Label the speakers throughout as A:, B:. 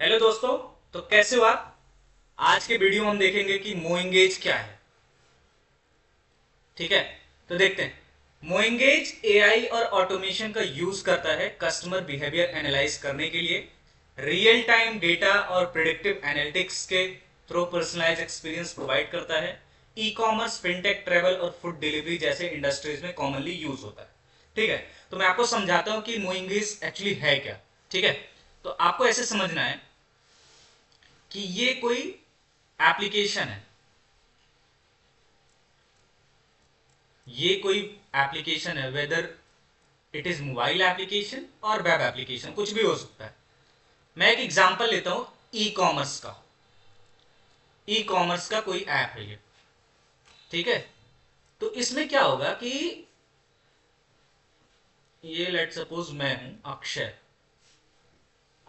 A: Hello दोस्तों। तो कैसे हो आप? आज के वीडियो में हम देखेंगे कि मोइंगेज क्या है। ठीक है, तो देखते हैं। मोइंगेज एआई और ऑटोमेशन का यूज करता है कस्टमर बिहेवियर एनालाइज करने के लिए, रियल टाइम डेटा और प्रिडिक्टिव एनालिटिक्स के थ्रू पर्सनलाइज एक्सपीरियंस प्रोवाइड करता है। ई कॉमर्स, फिनटेक, ट्रेवल और फूड डिलीवरी जैसे इंडस्ट्रीज में कॉमनली यूज होता है। ठीक है, तो मैं आपको समझाता हूं कि मोइंगेज एक्चुअली है क्या। ठीक है, तो आपको ऐसे समझना है कि ये कोई एप्लीकेशन है। ये कोई एप्लीकेशन है, whether it is mobile application और वेब एप्लीकेशन, कुछ भी हो सकता है। मैं एक एग्जांपल लेता हूं ई कॉमर्स का। ई कॉमर्स का कोई ऐप है ये। ठीक है, तो इसमें क्या होगा कि ये लेट सपोज मैं हूं अक्षय।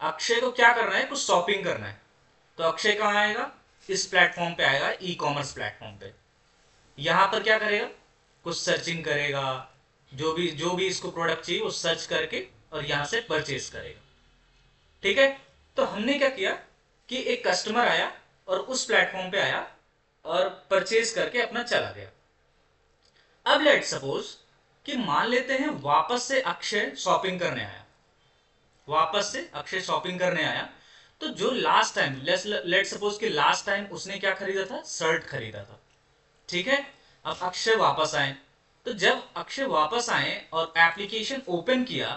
A: अक्षय को क्या करना है, कुछ शॉपिंग करना है। तो अक्षय कहां आएगा? इस प्लेटफॉर्म पे आएगा, ई कॉमर्स प्लेटफॉर्म पे। यहां पर क्या करेगा? कुछ सर्चिंग करेगा। जो भी इसको प्रोडक्ट चाहिए वो सर्च करके और यहां से परचेज करेगा। ठीक है, तो हमने क्या किया कि एक कस्टमर आया और उस प्लेटफॉर्म पे आया और परचेज करके अपना चला गया। अब लेट सपोज कि मान लेते हैं वापस से अक्षय शॉपिंग करने आया। वापस से अक्षय शॉपिंग करने आया, तो जो लास्ट टाइम लेट सपोज कि लास्ट टाइम उसने क्या खरीदा था? शर्ट खरीदा था। ठीक है, अब अक्षय वापस आए। तो जब अक्षय वापस आए और एप्लीकेशन ओपन किया,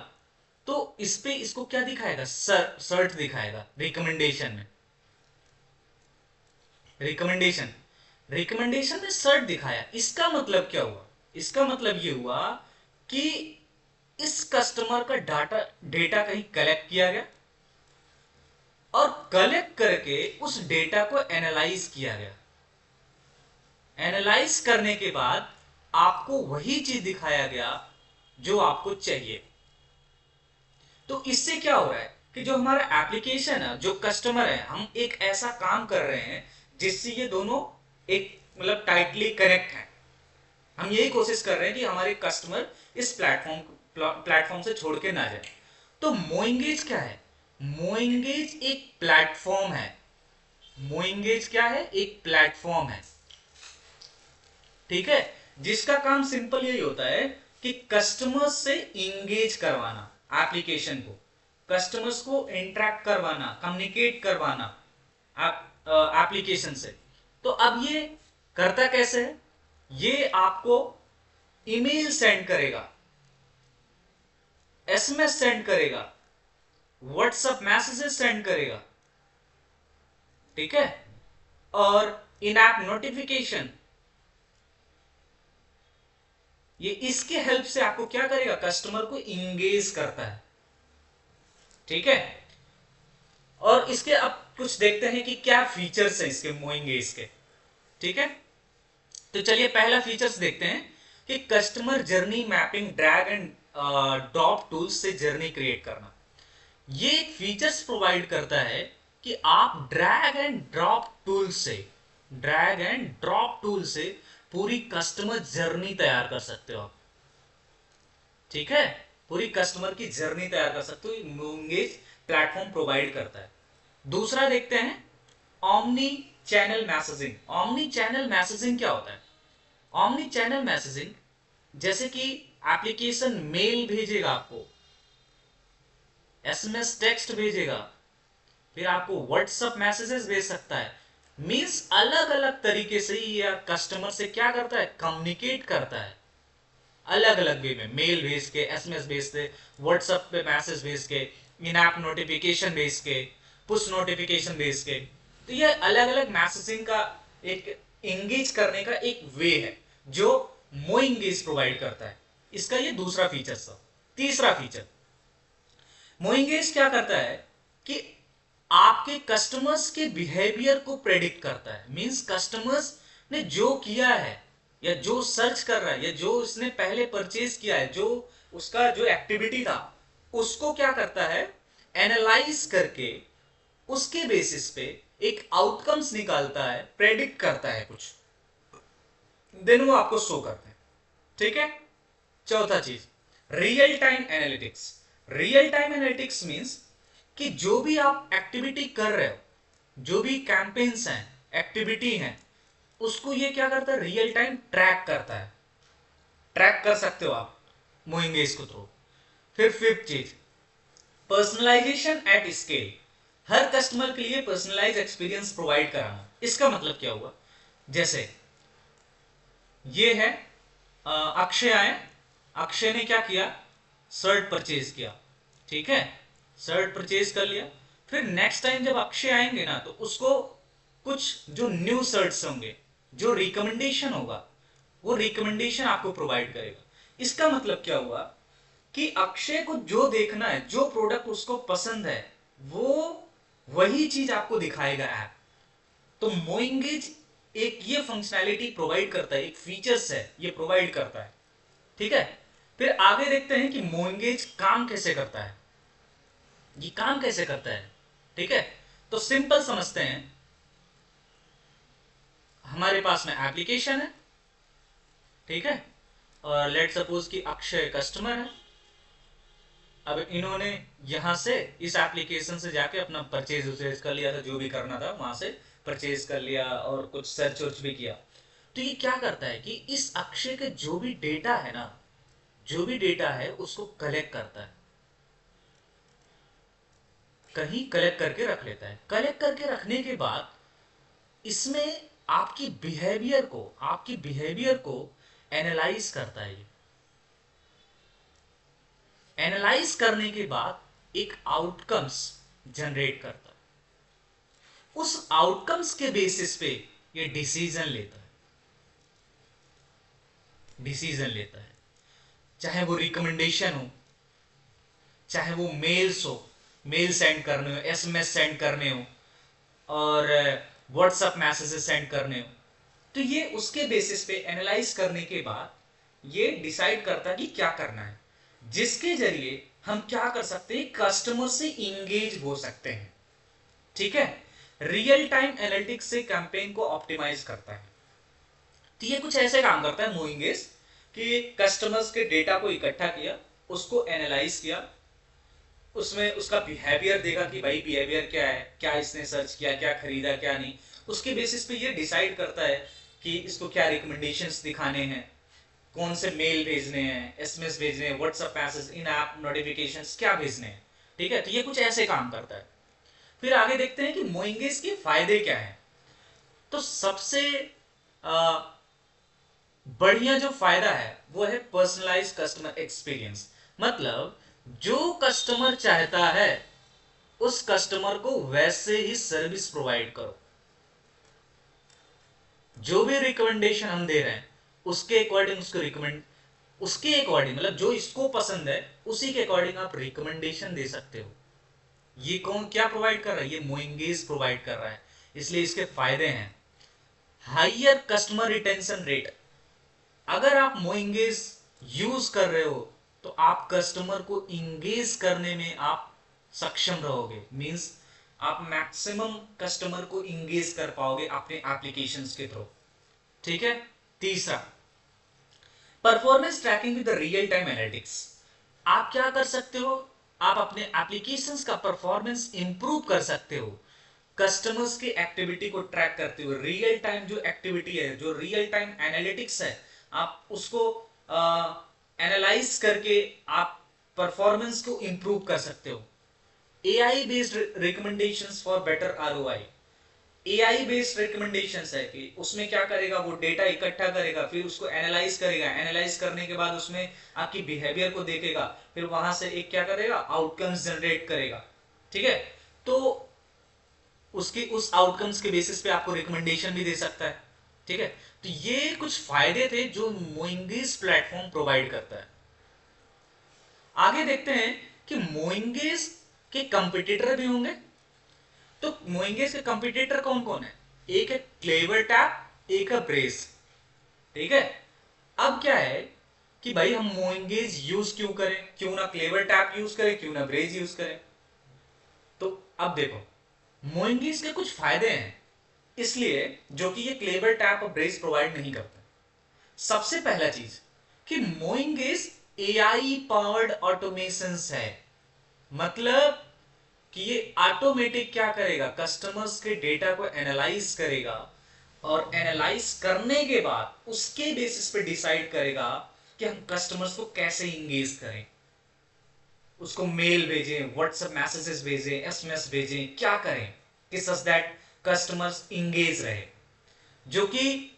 A: तो इस पे इसको क्या दिखाएगा? सर्ट दिखाएगा रिकमेंडेशन में। रिकमेंडेशन रिकमेंडेशन में सर्ट दिखाया। इसका मतलब क्या हुआ? इसका मतलब ये हुआ कि इस कस्टमर का डाटा डेटा कहीं कलेक्ट किया गया और कलेक्ट करके उस डेटा को एनालाइज किया गया। एनालाइज करने के बाद आपको वही चीज दिखाया गया जो आपको चाहिए। तो इससे क्या हो रहा है कि जो हमारा एप्लीकेशन है, जो कस्टमर है, हम एक ऐसा काम कर रहे हैं जिससे ये दोनों एक मतलब टाइटली कनेक्ट है। हम यही कोशिश कर रहे हैं कि हमारे कस्टमर इस प्लेटफॉर्म से छोड़ के ना जाए। तो मोइंगेज क्या है? मोइंगेज एक प्लेटफॉर्म है। मोइंगेज क्या है? एक प्लेटफॉर्म है। ठीक है, जिसका काम सिंपल यही होता है कि कस्टमर्स से इंगेज करवाना, एप्लीकेशन को, कस्टमर्स को इंटरेक्ट करवाना, कम्युनिकेट करवाना एप्लीकेशन से। तो अब ये करता कैसे है? ये आपको ईमेल सेंड करेगा, एसएमएस सेंड करेगा, व्हाट्सएप मैसेजेस सेंड करेगा। ठीक है, और इन ऐप नोटिफिकेशन, ये इसके हेल्प से आपको क्या करेगा? कस्टमर को इंगेज करता है। ठीक है, और इसके अब कुछ देखते हैं कि क्या फीचर्स है इसके मोइंगेज के। ठीक है, तो चलिए पहला फीचर्स देखते हैं कि customer journey mapping, drag and drop tools से जर्नी क्रिएट करना। ये एक फीचर्स प्रोवाइड करता है कि आप ड्रैग एंड ड्रॉप टूल से पूरी कस्टमर जर्नी तैयार कर सकते हो आप। ठीक है, पूरी कस्टमर की जर्नी तैयार कर सकते हो, मोंगेज प्लेटफॉर्म प्रोवाइड करता है। दूसरा देखते हैं omni channel messaging. Omni channel messaging क्या होता है? ऑमनी चैनल मैसेजिंग जैसे कि एप्लीकेशन मेल भेजेगा आपको, एसएमएस टेक्स्ट भेजेगा, फिर आपको व्हाट्सएप मैसेजेस भेज सकता है। मींस अलग अलग तरीके से ये कस्टमर से क्या करता है? कम्युनिकेट करता है। अलग अलग वे में मेल भेज के, एसएमएस भेज के, व्हाट्सएप पे मैसेज भेज के, इन ऐप नोटिफिकेशन भेज के, पुश नोटिफिकेशन भेज के। तो ये अलग अलग मैसेजिंग का एक एंगेज करने का एक वे है जो मो एंगेज प्रोवाइड करता है। इसका ये दूसरा फीचर था। तीसरा फीचर, मोइंगेज क्या करता है कि आपके कस्टमर्स के बिहेवियर को प्रेडिक्ट करता है। मींस कस्टमर्स ने जो किया है या जो सर्च कर रहा है या जो उसने पहले परचेज किया है, जो उसका जो एक्टिविटी था, उसको क्या करता है? एनालाइज करके उसके बेसिस पे एक आउटकम्स निकालता है, प्रेडिक्ट करता है कुछ, देन वो आपको शो करते हैं। ठीक है, चौथा चीज, real time analytics. Real time analytics means कि जो भी आप एक्टिविटी कर रहे हो, जो भी कैंपेन्स हैं, एक्टिविटी हैं, उसको ये क्या करता है, रियल टाइम ट्रैक करता है। ट्रैक कर सकते हो आप मोइंगेज के थ्रू। फिर फिफ्थ चीज, पर्सनलाइजेशन एट स्केल। हर कस्टमर के लिए पर्सनलाइज एक्सपीरियंस प्रोवाइड कराना। इसका मतलब क्या हुआ, जैसे ये है अक्षय आए, अक्षय ने क्या किया, शर्ट परचेज किया, ठीक है, शर्ट परचेज कर लिया। फिर नेक्स्ट टाइम जब अक्षय आएंगे ना, तो उसको कुछ जो न्यू शर्ट्स होंगे, जो रिकमेंडेशन होगा, वो रिकमेंडेशन आपको प्रोवाइड करेगा। इसका मतलब क्या हुआ कि अक्षय को जो देखना है, जो प्रोडक्ट उसको पसंद है, वो वही चीज आपको दिखाएगा ऐप। तो मोइंगेज एक ये फंक्शनैलिटी प्रोवाइड करता है, एक फीचर्स है ये प्रोवाइड करता है, ठीक है। फिर आगे देखते हैं कि मोइंगेज काम कैसे करता है, ये काम कैसे करता है, ठीक है। तो सिंपल समझते हैं, हमारे पास में एप्लीकेशन है, ठीक है, और लेट सपोज कि अक्षय कस्टमर है। अब इन्होंने यहां से इस एप्लीकेशन से जाके अपना परचेज उचेज कर लिया था, जो भी करना था वहां से परचेज कर लिया और कुछ सर्च वर्च भी किया। तो ये क्या करता है कि इस अक्षय के जो भी डेटा है ना, जो भी डेटा है उसको कलेक्ट करता है, कहीं कलेक्ट करके रख लेता है। कलेक्ट करके रखने के बाद इसमें आपकी बिहेवियर को एनालाइज करता है। एनालाइज करने के बाद एक आउटकम्स जनरेट करता है। उस आउटकम्स के बेसिस पे ये डिसीजन लेता है, डिसीजन लेता है। चाहे वो रिकमेंडेशन हो, चाहे वो मेल्स हो, मेल सेंड करने हो, एसएमएस सेंड करने हो, और व्हाट्सएप मैसेजेस सेंड करने हो, तो ये उसके बेसिस पे एनालाइज करने के बाद ये डिसाइड करता है कि क्या करना है, जिसके जरिए हम क्या कर सकते हैं, कस्टमर से इंगेज हो सकते हैं, ठीक है। रियल टाइम एनालिटिक्स से कैंपेन को ऑप्टिमाइज करता है। तो ये कुछ ऐसे काम करता है मोइंगेस कि कस्टमर्स के डेटा को इकट्ठा किया, उसको एनालाइज किया, उसमें उसका बिहेवियर देखा कि भाई बिहेवियर क्या है, क्या इसने सर्च किया, क्या खरीदा, क्या नहीं। उसके बेसिस पे ये डिसाइड करता है कि इसको क्या रिकमेंडेशंस दिखाने हैं, कौन से मेल भेजने हैं, एसएमएस भेजने हैं, व्हाट्सएप मैसेज, इन ऐप नोटिफिकेशंस क्या भेजने हैं, ठीक है। तो ये कुछ ऐसे काम करता है। फिर आगे देखते हैं कि मोइंगेस के फायदे क्या हैं। तो सबसे बढ़िया जो फायदा है वो है पर्सनलाइज कस्टमर एक्सपीरियंस। मतलब जो कस्टमर चाहता है उस कस्टमर को वैसे ही सर्विस प्रोवाइड करो। जो भी रिकमेंडेशन हम दे रहे हैं उसके अकॉर्डिंग उसको रिकमेंड, उसके अकॉर्डिंग मतलब जो इसको पसंद है उसी के अकॉर्डिंग आप रिकमेंडेशन दे सकते हो। ये कौन क्या प्रोवाइड कर रहा है, ये मोइंगेज प्रोवाइड कर रहा है। इसलिए इसके फायदे हैं, हाइयर कस्टमर रिटेंशन रेट। अगर आप मोइंगेज यूज कर रहे हो तो आप कस्टमर को इंगेज करने में आप सक्षम रहोगे, मींस आप मैक्सिमम कस्टमर को इंगेज कर पाओगे अपने एप्लीकेशंस के थ्रू, ठीक है। तीसरा, performance tracking with real time analytics. आप क्या कर सकते हो, आप अपने एप्लीकेशंस का परफॉर्मेंस इंप्रूव कर सकते हो कस्टमर्स की एक्टिविटी को ट्रैक करते हुए। रियल टाइम जो एक्टिविटी है, जो रियल टाइम एनालिटिक्स है, आप उसको एनालाइज करके आप परफॉर्मेंस को इंप्रूव कर सकते हो। AI based recommendations for better ROI. AI based recommendations है कि उसमें क्या करेगा, वो डेटा इकट्ठा करेगा, फिर उसको एनालाइज करेगा, एनालाइज करने के बाद उसमें आपकी बिहेवियर को देखेगा, फिर वहां से एक क्या करेगा, आउटकम्स जनरेट करेगा, ठीक है। तो उसकी उस आउटकम्स के बेसिस पे आपको रिकमेंडेशन भी दे सकता है, ठीक है। तो ये कुछ फायदे थे जो मोइंगेज प्लेटफॉर्म प्रोवाइड करता है। आगे देखते हैं कि मोइंगेज के कंपटीटर भी होंगे। तो मोइंगेज के कंपटीटर कौन कौन है, एक है क्लेवर टैप, एक है ब्रेज, ठीक है। अब क्या है कि भाई हम मोइंगेज यूज क्यों करें, क्यों ना क्लेवर टैप यूज करें, क्यों ना ब्रेज यूज करें। तो अब देखो, मोइंगेज के कुछ फायदे हैं इसलिए जो कि ये क्लेवर टैप और ब्रेज प्रोवाइड नहीं करता। सबसे पहला चीज कि मोइंगेज एआई पावर्ड ऑटोमेशंस है। मतलब कि ये ऑटोमेटिक क्या करेगा, कस्टमर्स के डेटा को एनालाइज करेगा और एनालाइज करने के बाद उसके बेसिस पे डिसाइड करेगा कि हम कस्टमर्स को कैसे इंगेज करें, उसको मेल भेजें, व्हाट्सएप मैसेजेस भेजें, एसएमएस भेजें, क्या करें कि सच दैट कस्टमर्स इंगेज रहे। जो कि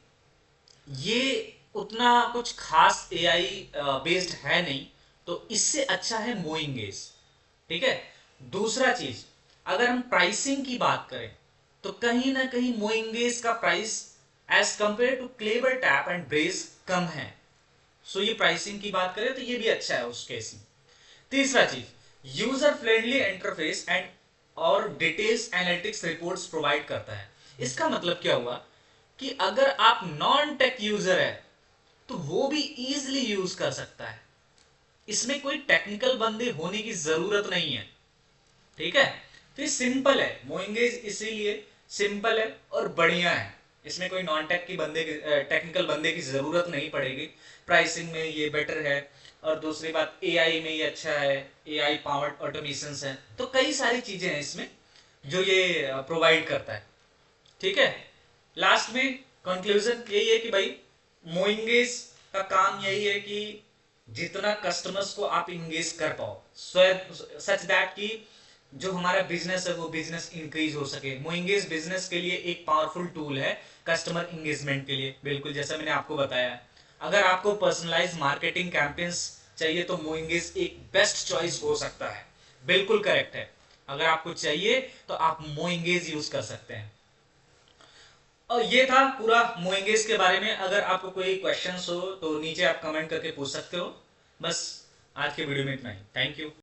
A: ये उतना कुछ खास एआई बेस्ड है नहीं, तो इससे अच्छा है मोइंगेज। ठीक है। दूसरा चीज, अगर हम प्राइसिंग की बात करें तो कहीं ना कहीं मोइंगेज का price as compare to clever tap and ब्रेज कम है। सो ये प्राइसिंग की बात करें तो ये भी अच्छा है उस केस में। तीसरा चीज, यूजर फ्रेंडली इंटरफेस एंड और डिटेल्स एनालिटिक्स रिपोर्ट्स प्रोवाइड करता है। इसका मतलब क्या हुआ कि अगर आप नॉन टेक यूजर है तो वो भी इजीली यूज कर सकता है, इसमें कोई टेक्निकल बंदे होने की जरूरत नहीं है। ठीक है। तो ये सिंपल है, मोइंगेज इसीलिए सिंपल है और बढ़िया है, इसमें कोई नॉन टेक की टेक्निकल बंदे की जरूरत नहीं पड़ेगी। प्राइसिंग में ये बेटर है, और दूसरी बात एआई में ये अच्छा है, एआई पावर्ड ऑटोमेशन है, तो कई सारी चीजें हैं इसमें जो ये प्रोवाइड करता है। ठीक है। लास्ट में कंक्लूजन यही है कि भाई मोइंगेज का काम यही है कि जितना कस्टमर्स को आप इंगेज कर पाओ, सच दैट कि जो हमारा बिजनेस है वो बिजनेस इंक्रीज हो सके। मोइंगेज बिजनेस के लिए एक पावरफुल टूल है कस्टमर इंगेजमेंट के लिए, बिल्कुल जैसा मैंने आपको बताया। अगर आपको पर्सनलाइज मार्केटिंग कैंपेन्स चाहिए तो मोइंगेज एक बेस्ट चॉइस हो सकता है, बिल्कुल करेक्ट है। अगर आपको चाहिए तो आप मोइंगेज यूज कर सकते हैं। और ये था पूरा मोइंगेज के बारे में। अगर आपको कोई क्वेश्चंस हो तो नीचे आप कमेंट करके पूछ सकते हो। बस आज के वीडियो में इतना ही। Thank you.